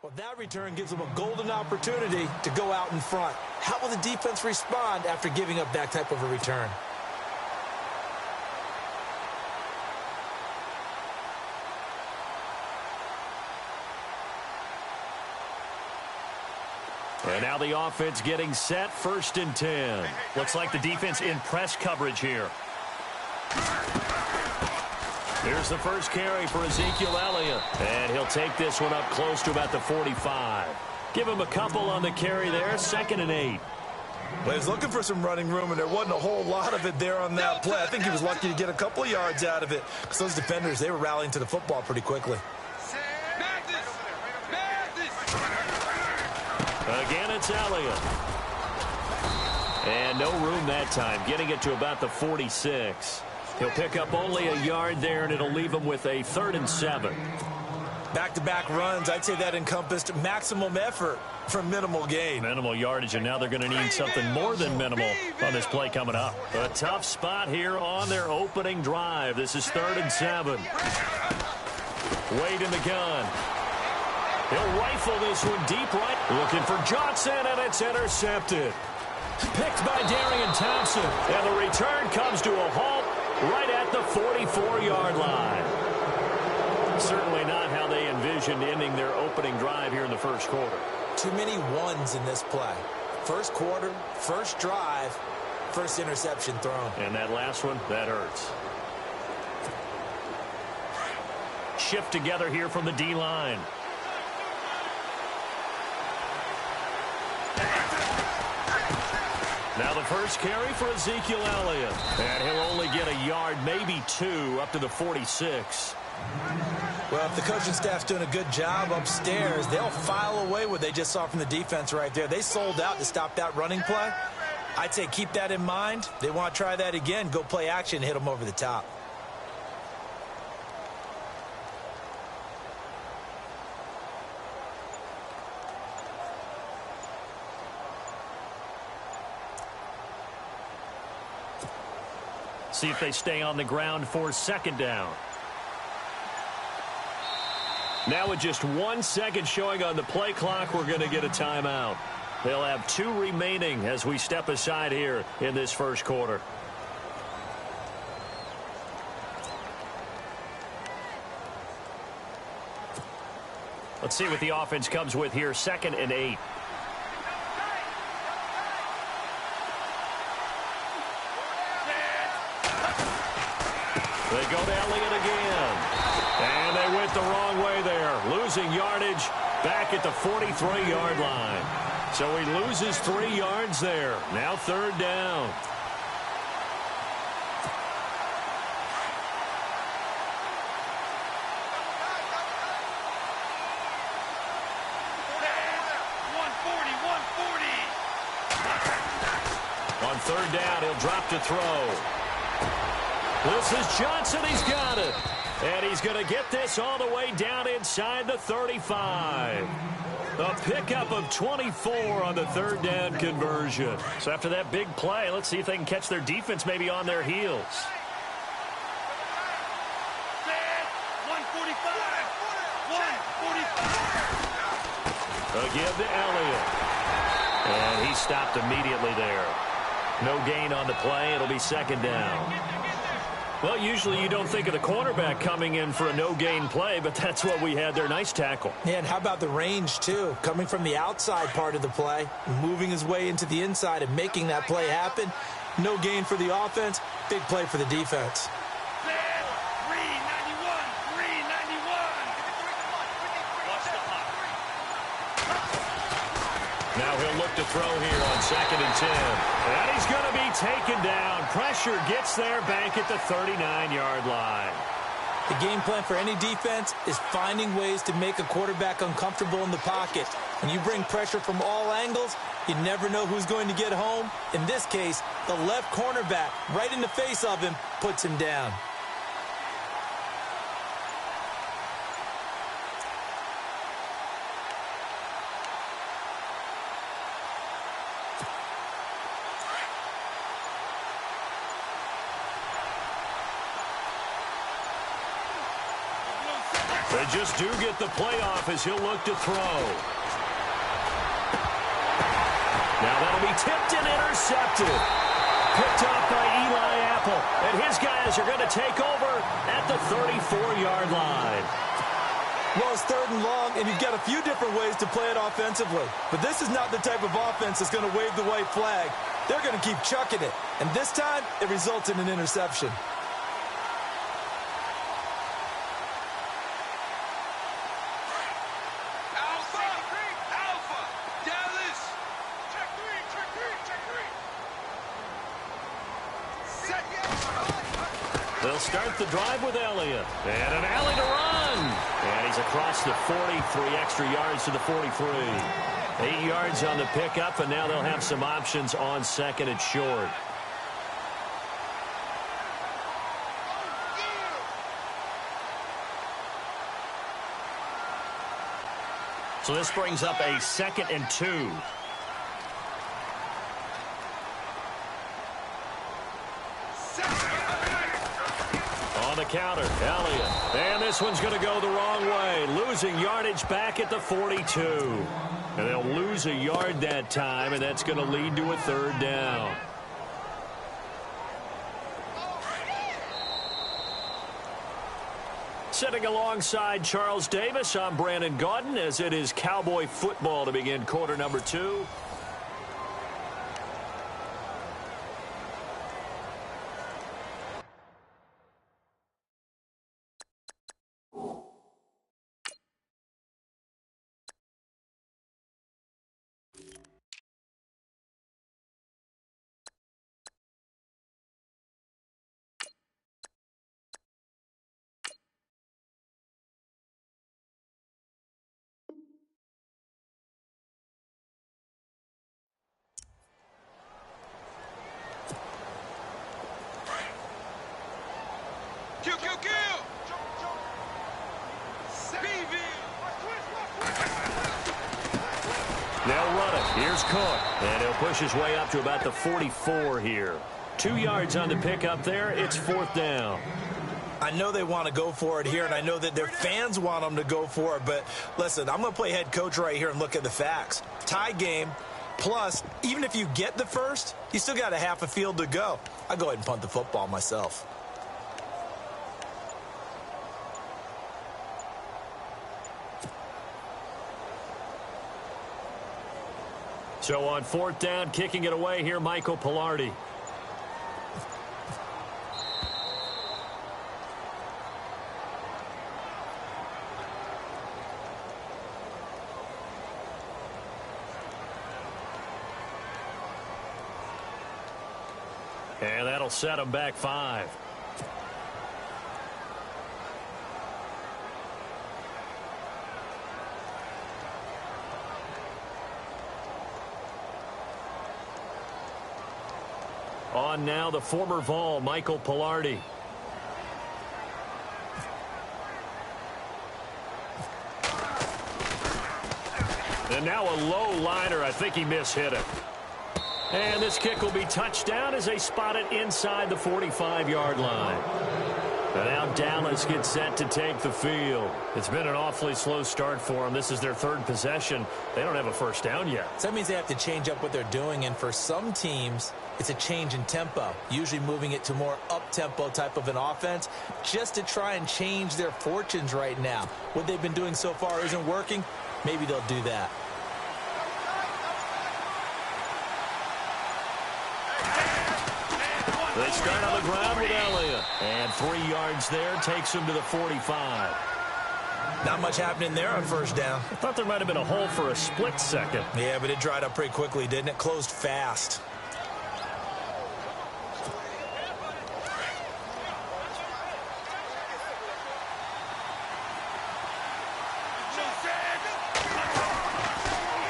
Well, that return gives them a golden opportunity to go out in front. How will the defense respond after giving up that type of a return? And now the offense getting set, 1st and 10. Looks like the defense in press coverage here. Here's the first carry for Ezekiel Elliott. And he'll take this one up close to about the 45. Give him a couple on the carry there, 2nd and 8. Well, he was looking for some running room, and there wasn't a whole lot of it there on that play. I think he was lucky to get a couple of yards out of it, because those defenders, they were rallying to the football pretty quickly. Again, it's Elliott. And no room that time, getting it to about the 46. He'll pick up only a yard there, and it'll leave him with a 3rd and 7. Back-to-back runs, I'd say that encompassed maximum effort for minimal gain. Minimal yardage, and now they're going to need something more than minimal on this play coming up. A tough spot here on their opening drive. This is 3rd and 7. Wade in the gun. He'll rifle this one deep right. Looking for Johnson, and it's intercepted. Picked by Darian Thompson. And the return comes to a halt right at the 44-yard line. Certainly not how they envisioned ending their opening drive here in the first quarter. Too many ones in this play. First quarter, first drive, first interception thrown. And that last one, that hurts. Shift together here from the D-line. Now the first carry for Ezekiel Elliott. And he'll only get a yard, maybe 2, up to the 46. Well, if the coaching staff's doing a good job upstairs, they'll file away what they just saw from the defense right there. They sold out to stop that running play. I'd say keep that in mind. They want to try that again, go play action, hit them over the top. See if they stay on the ground for 2nd down. Now with just 1 second showing on the play clock, we're going to get a timeout. They'll have 2 remaining as we step aside here in this first quarter. Let's see what the offense comes with here, 2nd and 8. They go to Elliott again. And they went the wrong way there. Losing yardage back at the 43-yard line. So he loses 3 yards there. Now 3rd down. On 3rd down, he'll drop to throw. This is Johnson. He's got it. And he's going to get this all the way down inside the 35. A pickup of 24 on the 3rd down conversion. So after that big play, let's see if they can catch their defense maybe on their heels. 145. Again to Elliott. And he stopped immediately there. No gain on the play. It'll be 2nd down. Well, usually you don't think of the cornerback coming in for a no-gain play, but that's what we had there. Nice tackle. Yeah, and how about the range, too? Coming from the outside part of the play, moving his way into the inside and making that play happen. No gain for the offense, big play for the defense. Now he'll look to throw here on 2nd and 10. And he's going to be taken down. Pressure gets there back at the 39-yard line. The game plan for any defense is finding ways to make a quarterback uncomfortable in the pocket. When you bring pressure from all angles, you never know who's going to get home. In this case, the left cornerback, right in the face of him, puts him down. They just do get the playoff as he'll look to throw. Now that'll be tipped and intercepted. Picked off by Eli Apple. And his guys are going to take over at the 34-yard line. Well, it's 3rd and long, and you've got a few different ways to play it offensively. But this is not the type of offense that's going to wave the white flag. They're going to keep chucking it. And this time, it results in an interception. They'll start the drive with Elliott. And an alley to run. And he's across the 40, 3 extra yards to the 43. 8 yards on the pickup, and now they'll have some options on 2nd and short. So this brings up a 2nd and 2. On the counter, Elliott. And this one's going to go the wrong way. Losing yardage back at the 42. And they'll lose a yard that time, and that's going to lead to a 3rd down. Sitting alongside Charles Davis, I'm Brandon Gaudin, as it is Cowboy football to begin quarter number 2. They'll run it. Here's Cook. And he'll push his way up to about the 44 here. 2 yards on the pickup there. It's 4th down. I know they want to go for it here, and I know that their fans want them to go for it. But, listen, I'm going to play head coach right here and look at the facts. Tie game, plus, even if you get the first, you still got a half a field to go. I'll go ahead and punt the football myself. So on 4th down, kicking it away here, Michael Pilardi. And that'll set him back 5. On now, the former Vol, Michael Pilardi. And now a low liner. I think he mishit it. And this kick will be touchdown as they spot it inside the 45-yard line. And now Dallas gets set to take the field. It's been an awfully slow start for them. This is their 3rd possession. They don't have a first down yet. So that means they have to change up what they're doing, and for some teams, it's a change in tempo, usually moving it to more up-tempo type of an offense just to try and change their fortunes right now. What they've been doing so far isn't working. Maybe they'll do that. They start on the ground with Elliott. And 3 yards there takes him to the 45. Not much happening there on first down. I thought there might have been a hole for a split second. Yeah, but it dried up pretty quickly, didn't it? Closed fast.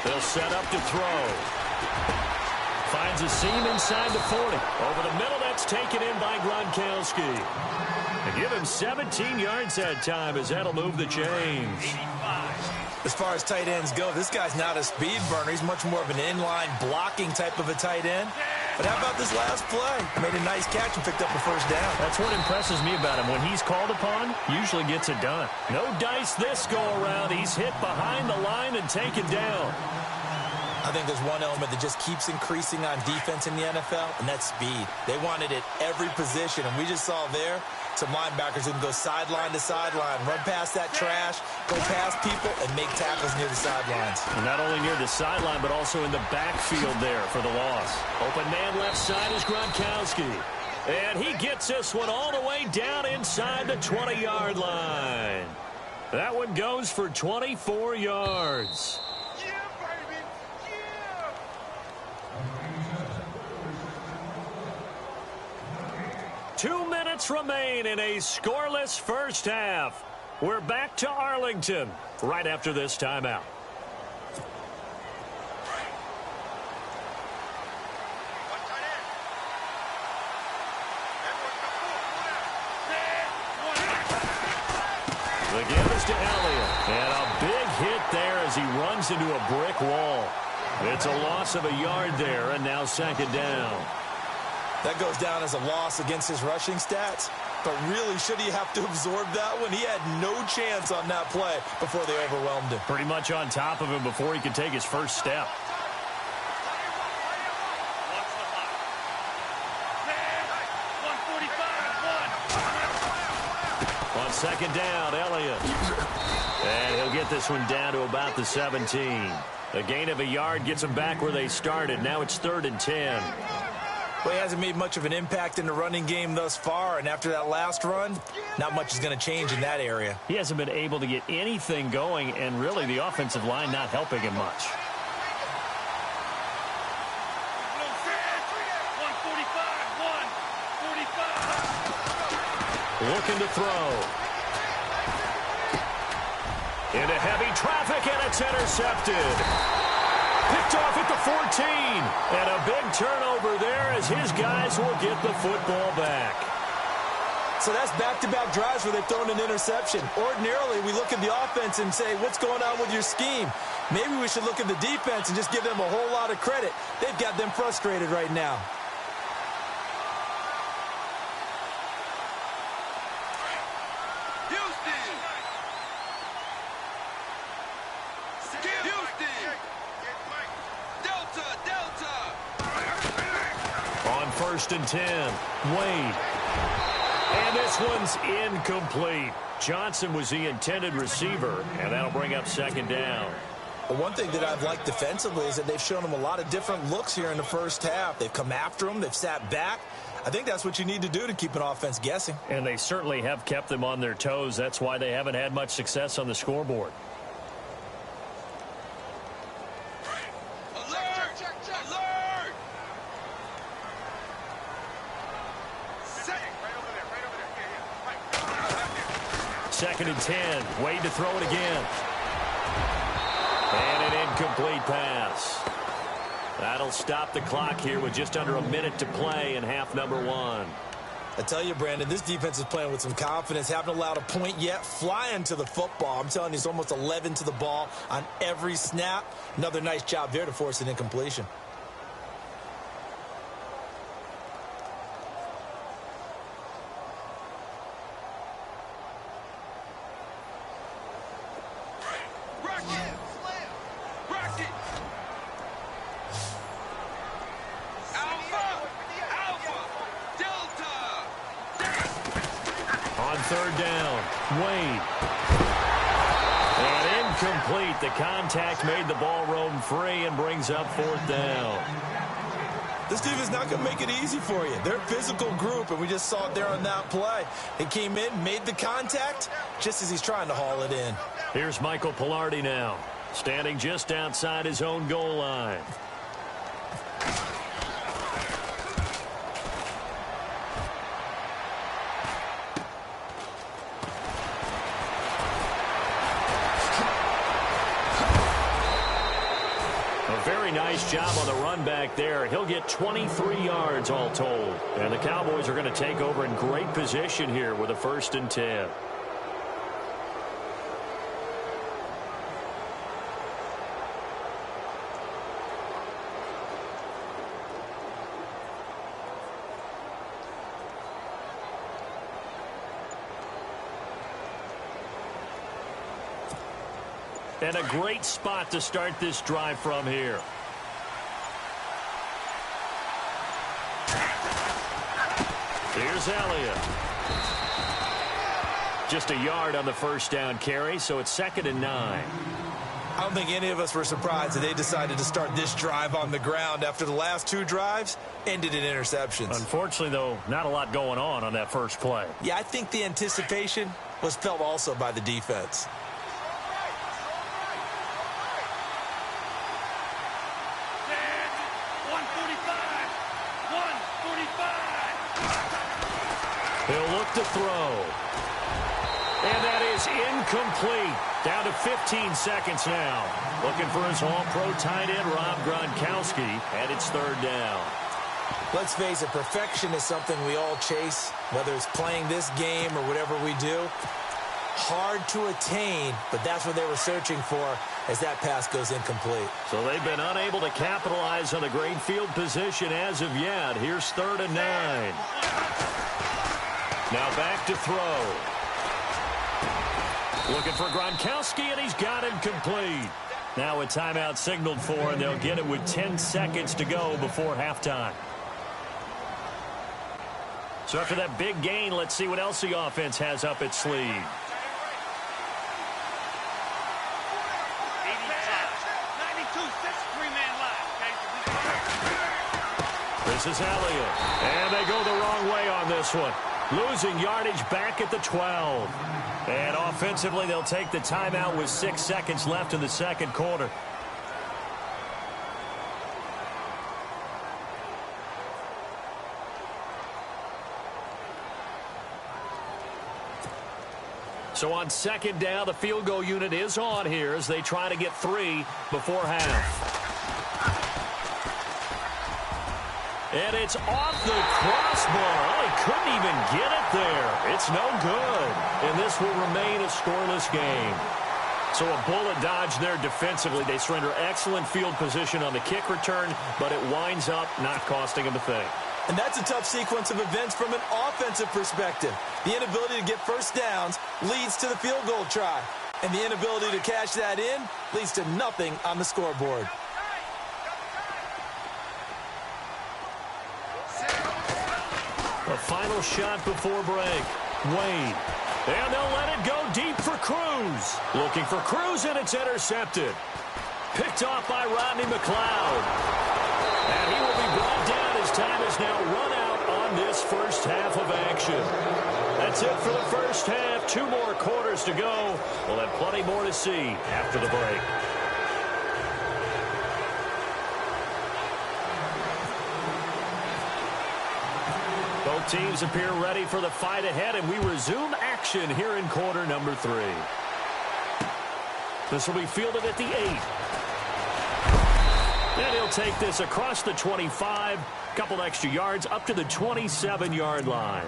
They'll set up to throw. Finds a seam inside the 40. Over the middle, that's taken in by Gronkowski. And give him 17 yards that time as that'll move the chains. 85. As far as tight ends go, this guy's not a speed burner. He's much more of an inline blocking type of a tight end. But how about this last play? Made a nice catch and picked up a first down. That's what impresses me about him. When he's called upon, usually gets it done. No dice this go-around. He's hit behind the line and taken down. I think there's one element that just keeps increasing on defense in the NFL, and that's speed. They want it at every position, and we just saw there some linebackers who can go sideline to sideline, run past that trash, go past people, and make tackles near the sidelines. And not only near the sideline, but also in the backfield there for the loss. Open man left side is Gronkowski. And he gets this one all the way down inside the 20-yard line. That one goes for 24 yards. 2 minutes remain in a scoreless first half. We're back to Arlington right after this timeout. The give is to Elliott. And a big hit there as he runs into a brick wall. It's a loss of a yard there, and now second down. That goes down as a loss against his rushing stats. But really, should he have to absorb that one? He had no chance on that play before they overwhelmed him. Pretty much on top of him before he could take his first step. On second down, Elliott. And he'll get this one down to about the 17. A gain of a yard gets him back where they started. Now it's 3rd and 10. Well, he hasn't made much of an impact in the running game thus far, and after that last run, not much is going to change in that area. He hasn't been able to get anything going, and really the offensive line not helping him much. Looking to throw. Into heavy traffic, and it's intercepted. Picked off at the 14. And a big turnover there as his guys will get the football back. So that's back-to-back drives where they've thrown an interception. Ordinarily, we look at the offense and say, what's going on with your scheme? Maybe we should look at the defense and just give them a whole lot of credit. They've got them frustrated right now. First and 10. Wade. And this one's incomplete. Johnson was the intended receiver, and that'll bring up second down. Well, one thing that I've liked defensively is that they've shown him a lot of different looks here in the first half. They've come after him. They've sat back. I think that's what you need to do to keep an offense guessing. And they certainly have kept them on their toes. That's why they haven't had much success on the scoreboard. Second and 10. Wade to throw it again. And an incomplete pass. That'll stop the clock here with just under a minute to play in half number 1. I tell you, Brandon, this defense is playing with some confidence. Haven't allowed a point yet. Flying to the football. I'm telling you, it's almost 11 to the ball on every snap. Another nice job there to force an incompletion. Third down. Wade. And incomplete. The contact made the ball roam free and brings up 4th down. This team is not going to make it easy for you. They're a physical group, and we just saw it there on that play. He came in, made the contact, just as he's trying to haul it in. Here's Michael Pilardi now, standing just outside his own goal line. Nice job on the run back there. He'll get 23 yards all told. And the Cowboys are going to take over in great position here with a 1st and 10. And a great spot to start this drive from here. Here's Elliott. Just a yard on the first down carry, so it's 2nd and 9. I don't think any of us were surprised that they decided to start this drive on the ground after the last 2 drives ended in interceptions. Unfortunately, though, not a lot going on that first play. Yeah, I think the anticipation was felt also by the defense. He'll look to throw. And that is incomplete. Down to 15 seconds now. Looking for his all-pro tight end, Rob Gronkowski, and it's 3rd down. Let's face it, perfection is something we all chase, whether it's playing this game or whatever we do. Hard to attain, but that's what they were searching for as that pass goes incomplete. So they've been unable to capitalize on the great field position as of yet. Here's 3rd and 9. Now back to throw. Looking for Gronkowski, and he's got him complete. Now a timeout signaled for, and they'll get it with 10 seconds to go before halftime. So after that big gain, let's see what else the offense has up its sleeve. This is Elliott, and they go the wrong way on this one. Losing yardage back at the 12. And offensively, they'll take the timeout with 6 seconds left in the second quarter. So on 2nd down, the field goal unit is on here as they try to get 3 before half. And it's off the crossbar. Oh, he couldn't even get it there. It's no good. And this will remain a scoreless game. So a bullet dodge there defensively. They surrender excellent field position on the kick return, but it winds up not costing them a thing. And that's a tough sequence of events from an offensive perspective. The inability to get first downs leads to the field goal try. And the inability to cash that in leads to nothing on the scoreboard. A final shot before break. Wade. And they'll let it go deep for Cruz. Looking for Cruz, and it's intercepted. Picked off by Rodney McLeod. And he will be brought down as time is now run out on this first half of action. That's it for the first half. 2 more quarters to go. We'll have plenty more to see after the break. Both teams appear ready for the fight ahead, and we resume action here in quarter number 3. This will be fielded at the 8. And he'll take this across the 25, couple extra yards up to the 27-yard line.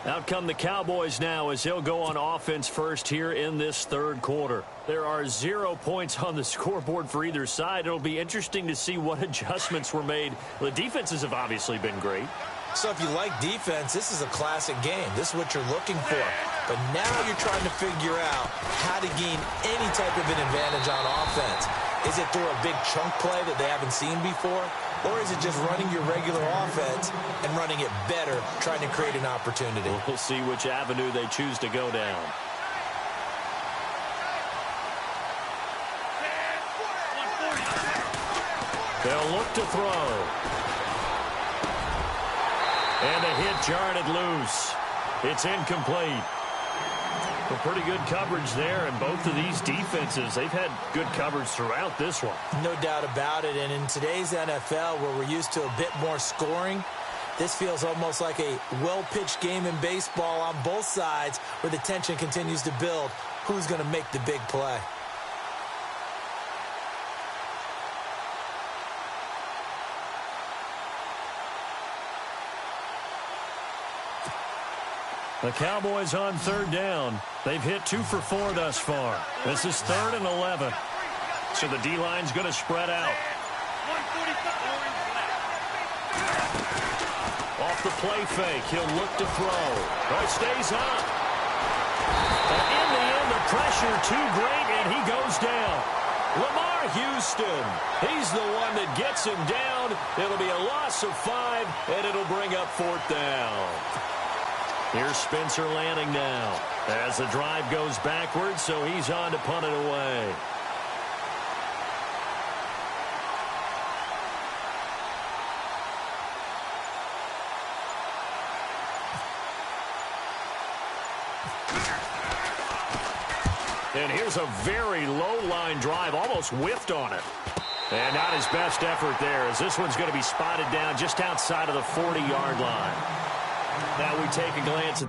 Out come the Cowboys now as they'll go on offense first here in this third quarter. There are 0 points on the scoreboard for either side. It'll be interesting to see what adjustments were made. The defenses have obviously been great. So if you like defense, this is a classic game. This is what you're looking for. But now you're trying to figure out how to gain any type of an advantage on offense. Is it through a big chunk play that they haven't seen before? Or is it just running your regular offense and running it better, trying to create an opportunity? We'll see which avenue they choose to go down. They'll look to throw. And a hit jarred it loose. It's incomplete. Well, pretty good coverage there, and both of these defenses, they've had good coverage throughout this one. No doubt about it, and in today's NFL, where we're used to a bit more scoring, this feels almost like a well-pitched game in baseball on both sides, where the tension continues to build. Who's going to make the big play? The Cowboys on third down. They've hit 2 for 4 thus far. This is 3rd and 11. So the D-line's going to spread out. Off the play fake, he'll look to throw. Oh, it stays up. And in the end, the pressure too great, and he goes down. Lamar Houston. He's the one that gets him down. It'll be a loss of 5, and it'll bring up 4th down. Here's Spencer Lanning now as the drive goes backwards, so he's on to punt it away. And here's a very low-line drive, almost whiffed on it. And not his best effort there, as this one's going to be spotted down just outside of the 40-yard line. Now we take a glance at...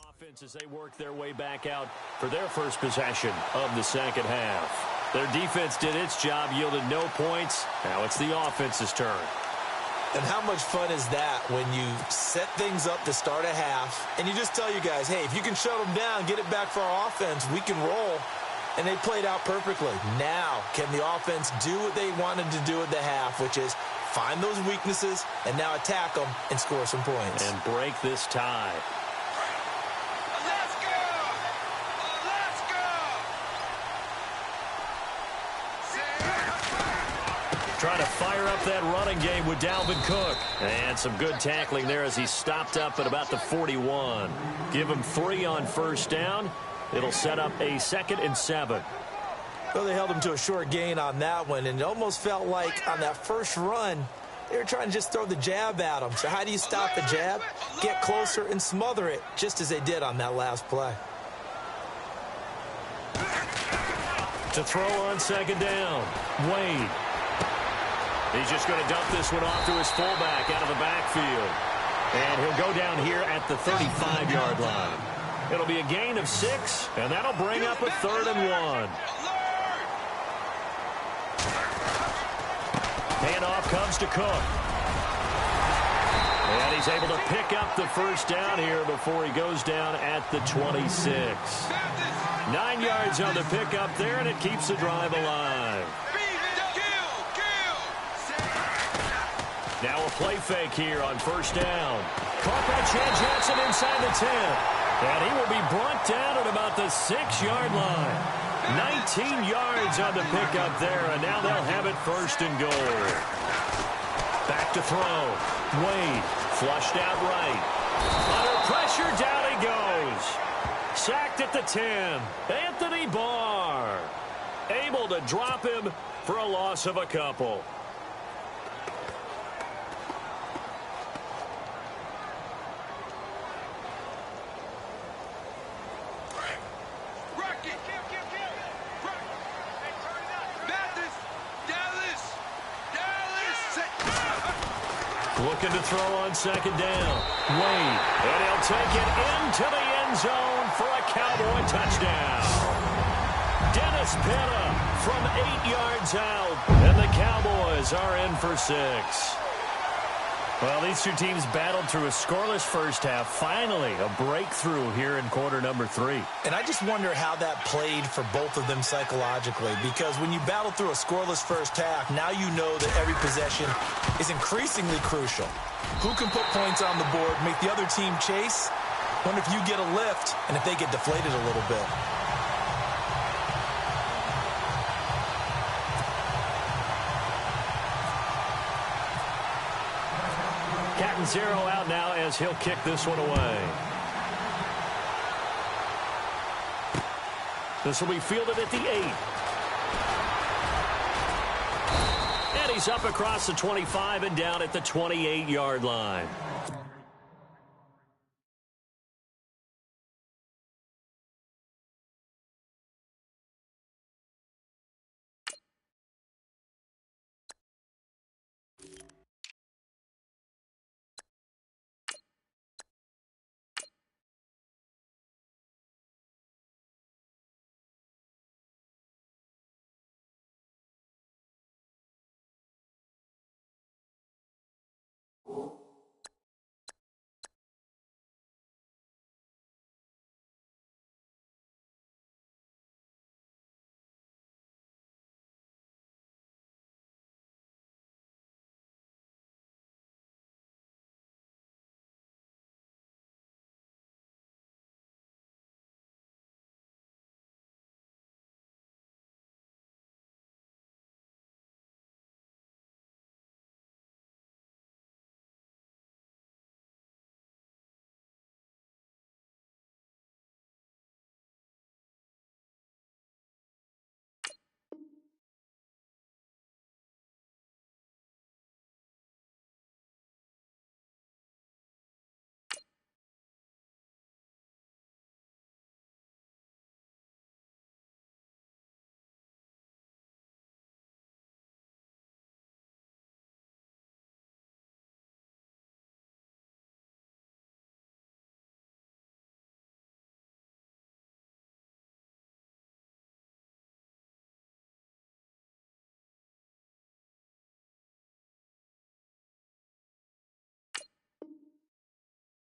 offense as they work their way back out for their first possession of the second half. Their defense did its job, yielded no points. Now it's the offense's turn. And how much fun is that when you set things up to start a half and you just tell you guys, hey, if you can shut them down, get it back for our offense, we can roll. And they played out perfectly. Now, can the offense do what they wanted to do at the half, which is find those weaknesses and now attack them and score some points. And break this tie. Trying to fire up that running game with Dalvin Cook. And some good tackling there as he stopped up at about the 41. Give him 3 on first down. It'll set up a 2nd and 7. Well, they held him to a short gain on that one, and it almost felt like on that first run, they were trying to just throw the jab at him. So how do you stop the jab? Get closer and smother it, just as they did on that last play. To throw on 2nd down, Wade. He's just going to dump this one off to his fullback out of the backfield. And he'll go down here at the 35-yard line. It'll be a gain of 6, and that'll bring up a 3rd and 1. Handoff comes to Cook. And he's able to pick up the first down here before he goes down at the 26. 9 yards on the pickup there, and it keeps the drive alive. Now a play fake here on first down. Caught by Chad Johnson inside the 10. And he will be brought down at about the 6-yard line. 19 yards on the pickup there, and now they'll have it 1st and goal. Back to throw. Wade flushed out right. Under pressure, down he goes. Sacked at the 10. Anthony Barr able to drop him for a loss of a couple. Looking to throw on 2nd down. Wade. And he'll take it into the end zone for a Cowboy touchdown. Dennis Pitta from 8 yards out. And the Cowboys are in for 6. Well, these two teams battled through a scoreless first half. Finally, a breakthrough here in quarter number 3. And I just wonder how that played for both of them psychologically, because when you battle through a scoreless first half, now you know that every possession is increasingly crucial. Who can put points on the board, make the other team chase? Wonder if you get a lift and if they get deflated a little bit. Zero out now as he'll kick this one away. This will be fielded at the 8. And he's up across the 25 and down at the 28-yard line.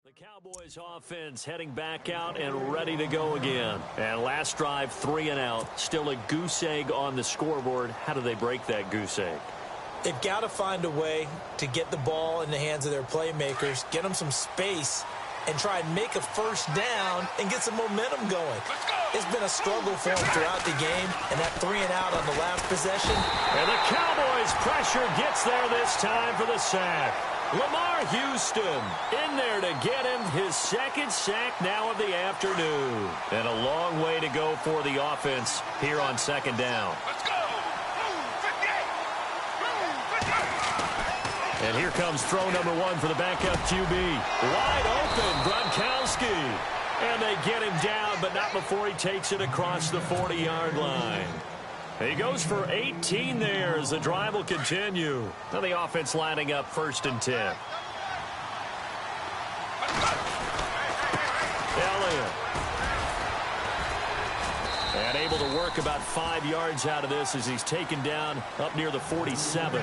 The Cowboys offense heading back out and ready to go again. And last drive, 3 and out. Still a goose egg on the scoreboard. How do they break that goose egg? They've got to find a way to get the ball in the hands of their playmakers, get them some space, and try and make a first down and get some momentum going. It's been a struggle for them throughout the game, and that 3 and out on the last possession. And the Cowboys' pressure gets there this time for the sack. Lamar Houston in there to get him his second sack now of the afternoon. And a long way to go for the offense here on second down. Let's go! And here comes throw number 1 for the backup QB. Wide open, Gronkowski. And they get him down, but not before he takes it across the 40-yard line. He goes for 18 there as the drive will continue. Now the offense lining up 1st and 10. Elliott. And able to work about 5 yards out of this as he's taken down up near the 47.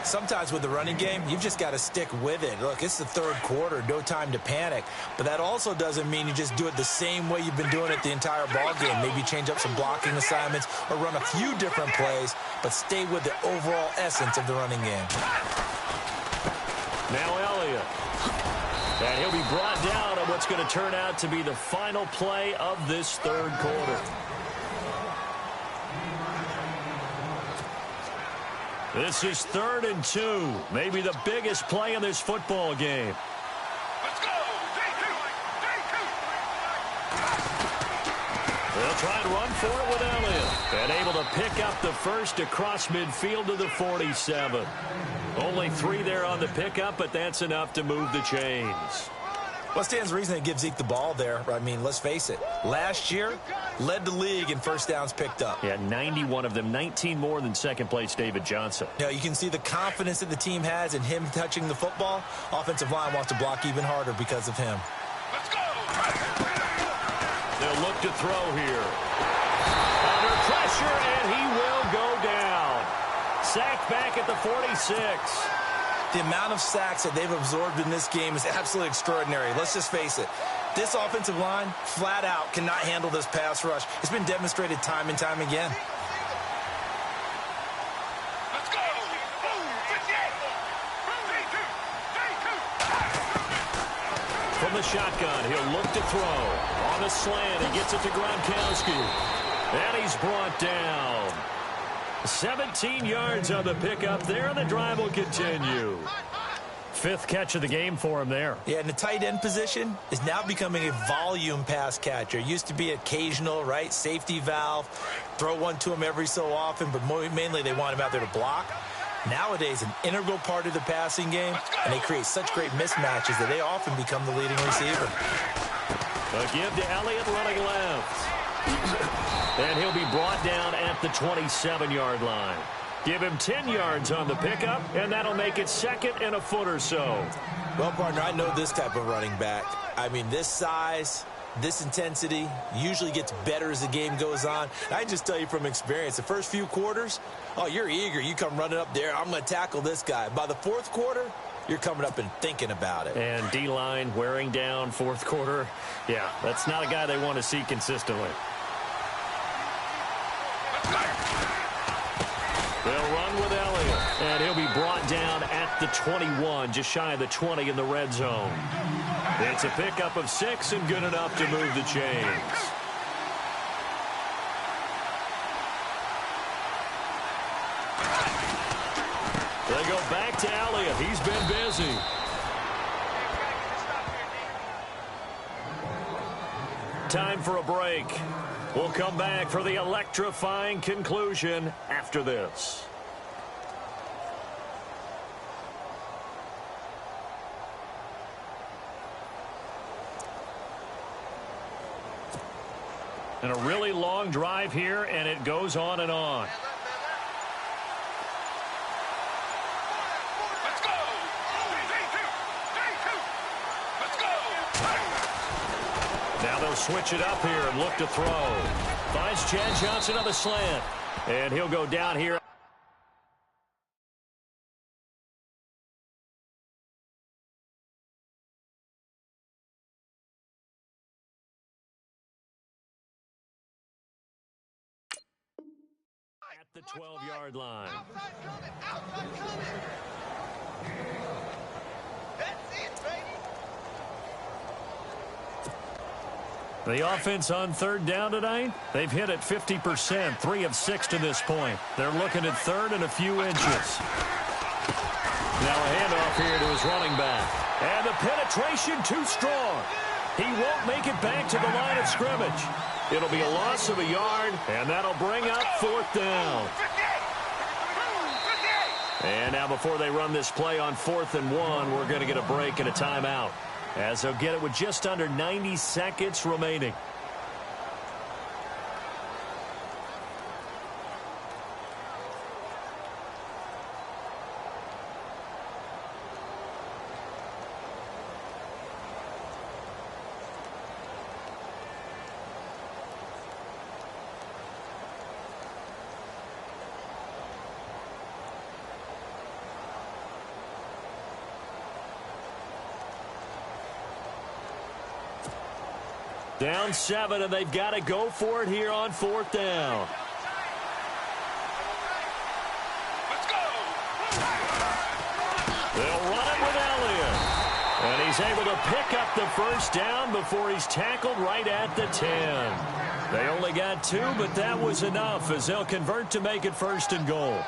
Sometimes with the running game, you've just got to stick with it. Look, it's the 3rd quarter, no time to panic. But that also doesn't mean you just do it the same way you've been doing it the entire ball game. Maybe change up some blocking assignments or run a few different plays, but stay with the overall essence of the running game. Now Elliott. And he'll be brought down on what's going to turn out to be the final play of this 3rd quarter. This is 3rd and 2. Maybe the biggest play in this football game. Let's go! They'll try and run for it with Elliott. And able to pick up the first across midfield to the 47. Only 3 there on the pickup, but that's enough to move the chains. What stands to reason to give Zeke the ball there? I mean, let's face it. Last year, led the league in first downs picked up. Yeah, 91 of them, 19 more than second-place David Johnson. You know, you can see the confidence that the team has in him touching the football. Offensive line wants to block even harder because of him. Let's go! They'll look to throw here. Under pressure, and he will go down. Sacked back at the 46. The amount of sacks that they've absorbed in this game is absolutely extraordinary. Let's just face it. This offensive line, flat out, cannot handle this pass rush. It's been demonstrated time and time again. Let's go! From the shotgun, he'll look to throw. On the slant, he gets it to Gronkowski. And he's brought down. 17 yards on the pickup there, and the drive will continue. Fifth catch of the game for him there. Yeah, and the tight end position is now becoming a volume pass catcher. Used to be occasional, right? Safety valve, throw one to him every so often, but mainly they want him out there to block. Nowadays, an integral part of the passing game, and they create such great mismatches that they often become the leading receiver. A give to Elliott running left. And he'll be brought down at the 27-yard line. Give him 10 yards on the pickup, and that'll make it second and a foot or so. Well, partner, I know this type of running back. I mean, this size, this intensity usually gets better as the game goes on. I just tell you from experience, the first few quarters, oh, you're eager. You come running up there, I'm going to tackle this guy. By the fourth quarter, you're coming up and thinking about it. And D-line wearing down fourth quarter. Yeah, that's not a guy they want to see consistently. They'll run with Elliott, and he'll be brought down at the 21, just shy of the 20 in the red zone. It's a pickup of 6 and good enough to move the chains. They go back to Elliott. He's been busy. Time for a break. We'll come back for the electrifying conclusion after this. And a really long drive here, and it goes on and on. Let's go! Let's go! Now they'll switch it up here and look to throw. Finds Chad Johnson on the slant. And he'll go down here. At the 12-yard line. Outside coming! That's it, baby! The offense on third down tonight, they've hit it 50%, 3 of 6 to this point. They're looking at third and a few inches. Now a handoff here to his running back. And the penetration too strong. He won't make it back to the line of scrimmage. It'll be a loss of a yard, and that'll bring up fourth down. And now before they run this play on 4th and 1, we're going to get a break and a timeout, as they'll get it with just under 90 seconds remaining. Down 7, and they've got to go for it here on 4th down. Let's go! They'll run it with Elliott. And he's able to pick up the first down before he's tackled right at the 10. They only got 2, but that was enough as they'll convert to make it 1st and goal.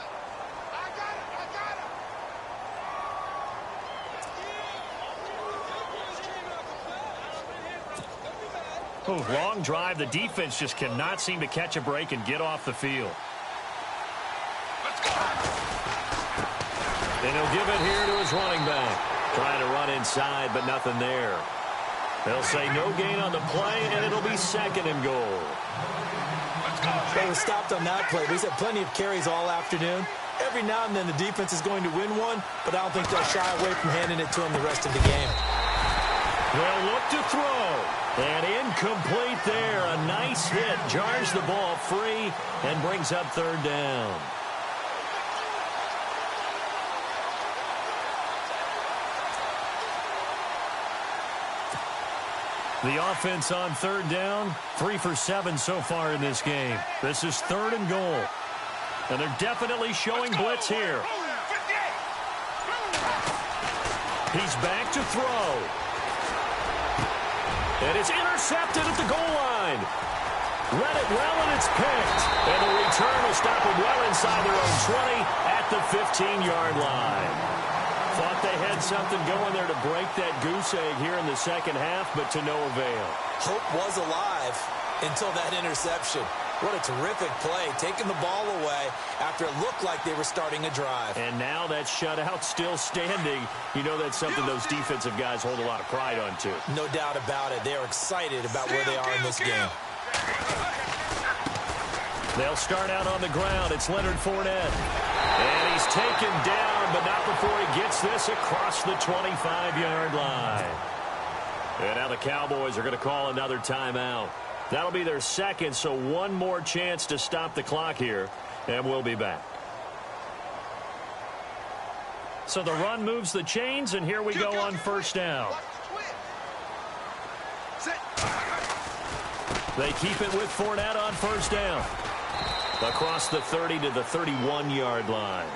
Oh, long drive. The defense just cannot seem to catch a break and get off the field. Let's go! And he'll give it here to his running back. Trying to run inside, but nothing there. They'll say no gain on the play, and it'll be 2nd and goal. They were stopped on that play. He's had plenty of carries all afternoon. Every now and then the defense is going to win one, but I don't think they'll shy away from handing it to him the rest of the game. They'll look to throw. And incomplete there. A nice hit. Jars the ball free and brings up 3rd down. The offense on 3rd down, 3 for 7 so far in this game. This is 3rd and goal. And they're definitely showing blitz here. He's back to throw. And it's intercepted at the goal line. Read it well, and it's picked. And the return will stop them well inside their own 20 at the 15-yard line. Thought thought they had something going there to break that goose egg here in the second half, but to no avail. Hope was alive until that interception. What a terrific play, taking the ball away after it looked like they were starting a drive. And now that shutout still standing. You know that's something those defensive guys hold a lot of pride on, too. No doubt about it. They are excited about where they are in this game. They'll start out on the ground. It's Leonard Fournette. And he's taken down, but not before he gets this across the 25-yard line. And now the Cowboys are going to call another timeout. That'll be their second, so one more chance to stop the clock here, and we'll be back. So the run moves the chains, and here we go on first down. They keep it with Fournette on first down. Across the 30 to the 31-yard line.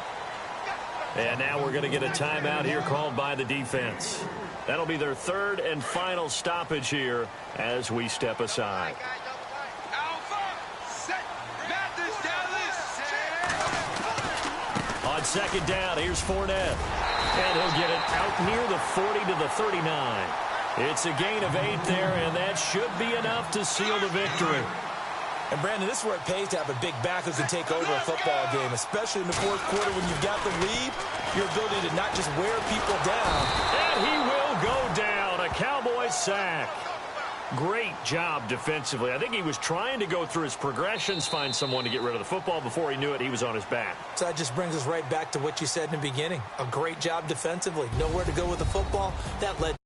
And now we're going to get a timeout here called by the defense. That'll be their third and final stoppage here as we step aside. On second down, here's Fournette. And he'll get it out near the 40 to the 39. It's a gain of 8 there, and that should be enough to seal the victory. And, Brandon, this is where it pays to have a big back who can take over a football game, especially in the fourth quarter when you've got the lead, your ability to not just wear people down. And he will go down. A Cowboys sack. Great job defensively. I think he was trying to go through his progressions, find someone to get rid of the football. Before he knew it, he was on his back. So that just brings us right back to what you said in the beginning. A great job defensively. Nowhere to go with the football. That led